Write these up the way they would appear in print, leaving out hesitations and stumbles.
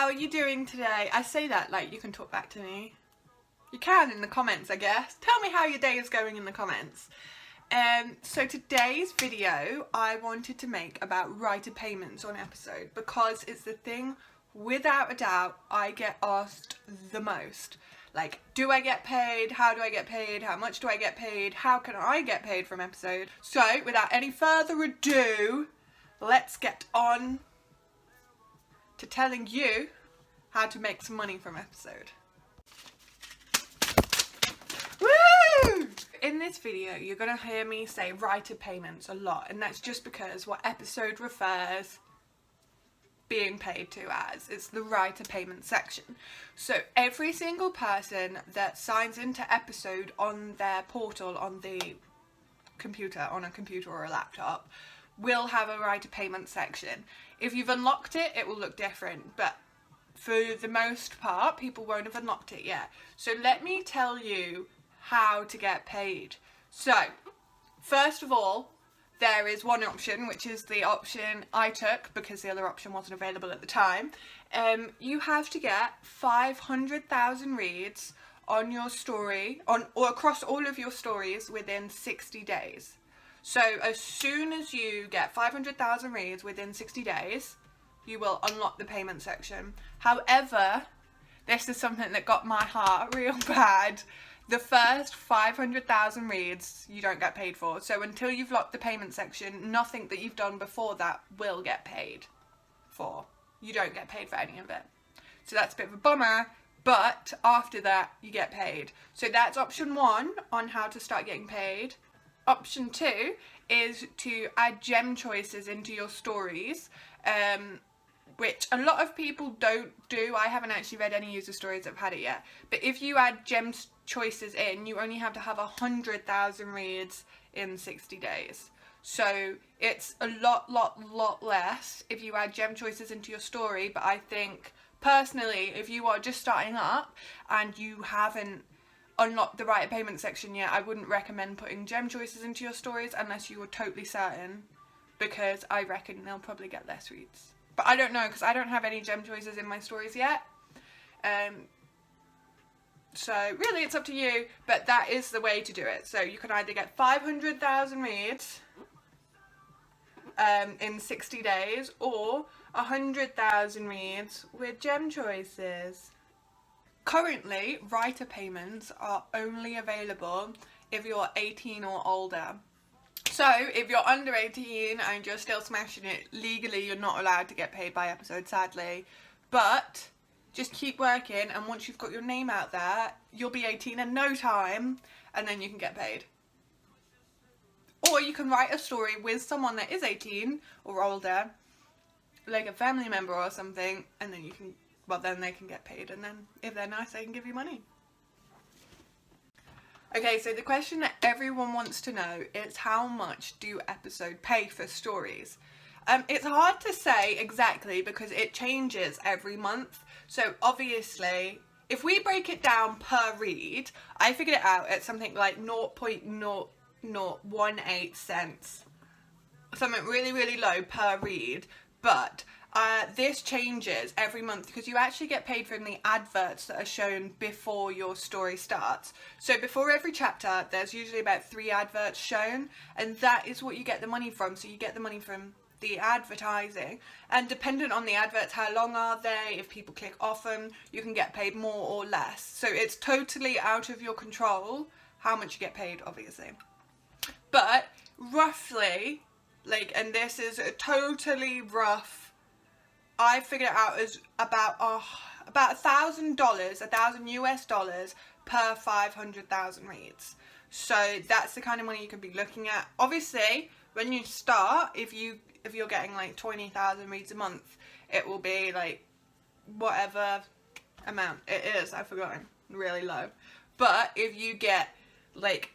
How are you doing today? I say that like you can talk back to me. You can in the comments, I guess. Tell me how your day is going in the comments. So today's video I wanted to make about writer payments on episode because it's the thing without a doubt I get asked the most. Like, do I get paid? How do I get paid? How much do I get paid? How can I get paid from episode? So without any further ado, let's get on to telling you how to make some money from episode. Woo! In this video, you're going to hear me say writer payments a lot, and that's just because what episode refers being paid to as. It's the writer payment section. So every single person that signs into episode on their portal on the computer, on a computer or a laptop, will have a writer payment section. If you've unlocked it, it will look different, but for the most part, people won't have unlocked it yet. So let me tell you how to get paid. So, first of all, there is one option, which is the option I took because the other option wasn't available at the time. You have to get 500,000 reads on your story, or across all of your stories within 60 days. So as soon as you get 500,000 reads within 60 days, you will unlock the payment section. However, this is something that got my heart real bad. The first 500,000 reads you don't get paid for. So until you've locked the payment section, nothing that you've done before that will get paid for. You don't get paid for any of it. So that's a bit of a bummer, but after that you get paid. So that's option one on how to start getting paid. Option two is to add gem choices into your stories, which a lot of people don't do. I haven't actually read any user stories that have had it yet. But if you add gem choices in, you only have to have 100,000 reads in 60 days. So it's a lot less if you add gem choices into your story. But I think, personally, if you are just starting up and you haven't unlocked the writer payment section yet, I wouldn't recommend putting gem choices into your stories unless you were totally certain, because I reckon they'll probably get less reads. But I don't know, because I don't have any gem choices in my stories yet. So really it's up to you, but that is the way to do it. So you can either get 500,000 reads in 60 days, or 100,000 reads with gem choices. Currently, writer payments are only available if you're 18 or older. So, if you're under 18 and you're still smashing it, legally you're not allowed to get paid by episode, sadly. But, just keep working, and once you've got your name out there, you'll be 18 in no time, and then you can get paid. Or you can write a story with someone that is 18 or older, like a family member or something, and then you can... well, then they can get paid, and then if they're nice, they can give you money. Okay, so the question that everyone wants to know is, how much do episode pay for stories? It's hard to say exactly because it changes every month. So obviously, if we break it down per read, I figured it out at something like 0.0018 cents. Something really low per read, but this changes every month because you actually get paid from the adverts that are shown before your story starts. So before every chapter, there's usually about 3 adverts shown, and that is what you get the money from. So you get the money from the advertising, and dependent on the adverts, how long are they, if people click off them, you can get paid more or less. So it's totally out of your control how much you get paid, obviously. But roughly, like, and this is a totally rough, I figured it out as about $1,000, $1,000 US per 500,000 reads. So that's the kind of money you could be looking at. Obviously, when you start, if you're getting like 20,000 reads a month, it will be like whatever amount it is. I've forgotten, really low. But if you get like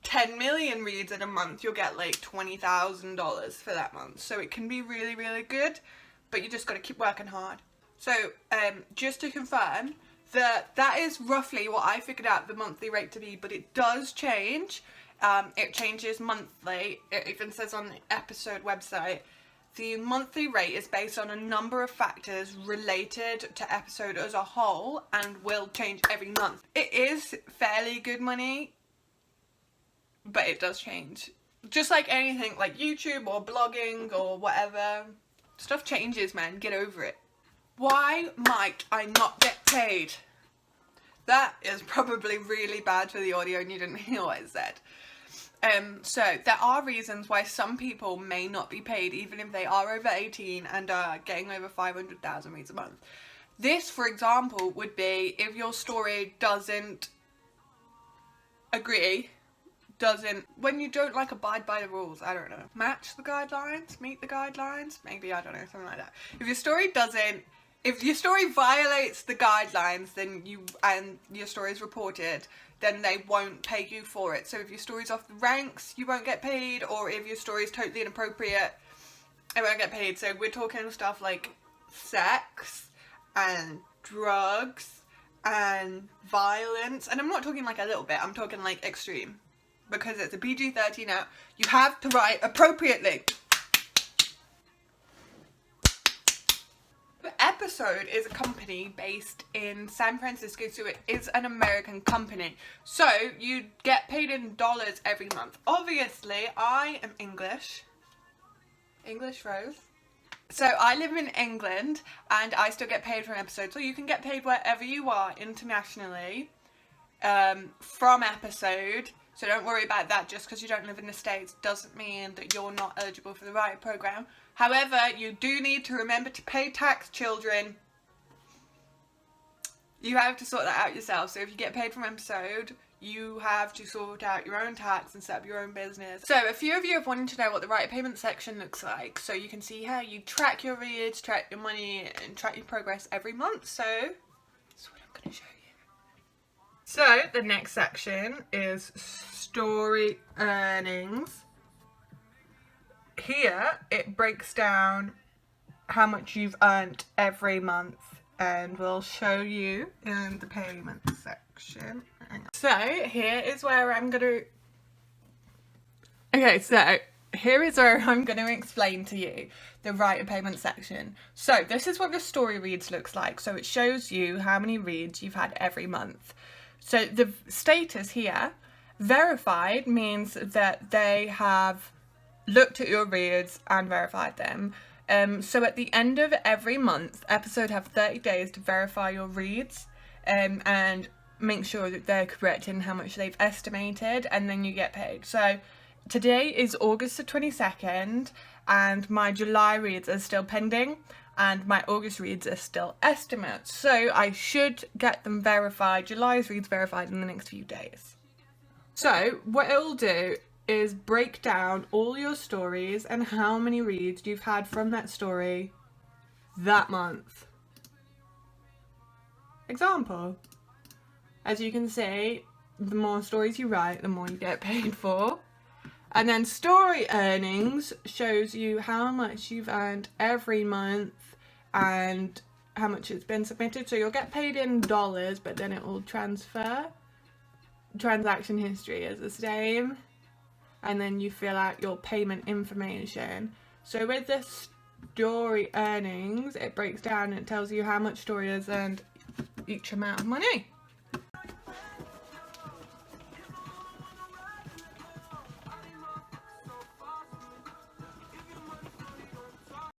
10 million reads in a month, you'll get like $20,000 for that month. So it can be really good. But you just got to keep working hard. So, just to confirm, that is roughly what I figured out the monthly rate to be, but it does change. It changes monthly. It even says on the episode website The monthly rate is based on a number of factors related to episode as a whole and will change every month. It is fairly good money, but it does change. Just like anything, like YouTube or blogging or whatever, stuff changes, man. Get over it. Why might I not get paid? That is probably really bad for the audio and you didn't hear what I said. So there are reasons why some people may not be paid even if they are over 18 and are getting over 500,000 reads a month. This, for example, would be if your story doesn't agree, when you don't like abide by the rules, I don't know, match the guidelines, meet the guidelines, maybe, I don't know, something like that. If your story violates the guidelines, then your story is reported, then they won't pay you for it. So if your story's off the ranks, you won't get paid, or if your story is totally inappropriate, it won't get paid. So we're talking stuff like sex and drugs and violence, and I'm not talking like a little bit, I'm talking like extreme. Because it's a PG-13 now, you have to write appropriately. The Episode is a company based in San Francisco, so it is an American company. So you get paid in dollars every month. Obviously, I am English. English Rose. So I live in England and I still get paid for an episode. So you can get paid wherever you are internationally from Episode. So don't worry about that. Just because you don't live in the States doesn't mean that you're not eligible for the writer program. However, you do need to remember to pay tax, children. You have to sort that out yourself. So if you get paid from Episode, you have to sort out your own tax and set up your own business. So a few of you have wanted to know what the writer payment section looks like. So you can see how you track your reads, track your money, and track your progress every month. So that's what I'm going to show you. So the next section is story earnings. Here it breaks down how much you've earned every month, and we'll show you in the payment section. So here is where I'm going to explain to you the writer payment section. So this is what the story reads looks like. So it shows you how many reads you've had every month. So the status here, verified, means that they have looked at your reads and verified them. So at the end of every month, Episode have 30 days to verify your reads and make sure that they're correct in how much they've estimated, and then you get paid. So today is August the 22nd and my July reads are still pending and my August reads are still estimates. So I should get them verified, July's reads verified in the next few days. So what it'll do is break down all your stories and how many reads you've had from that story that month. Example. As you can see, the more stories you write, the more you get paid for. And then story earnings shows you how much you've earned every month and how much it's been submitted. So you'll get paid in dollars, but then it will transfer. Transaction history is the same. And then you fill out your payment information. So with the story earnings, it breaks down and it tells you how much story has earned each amount of money.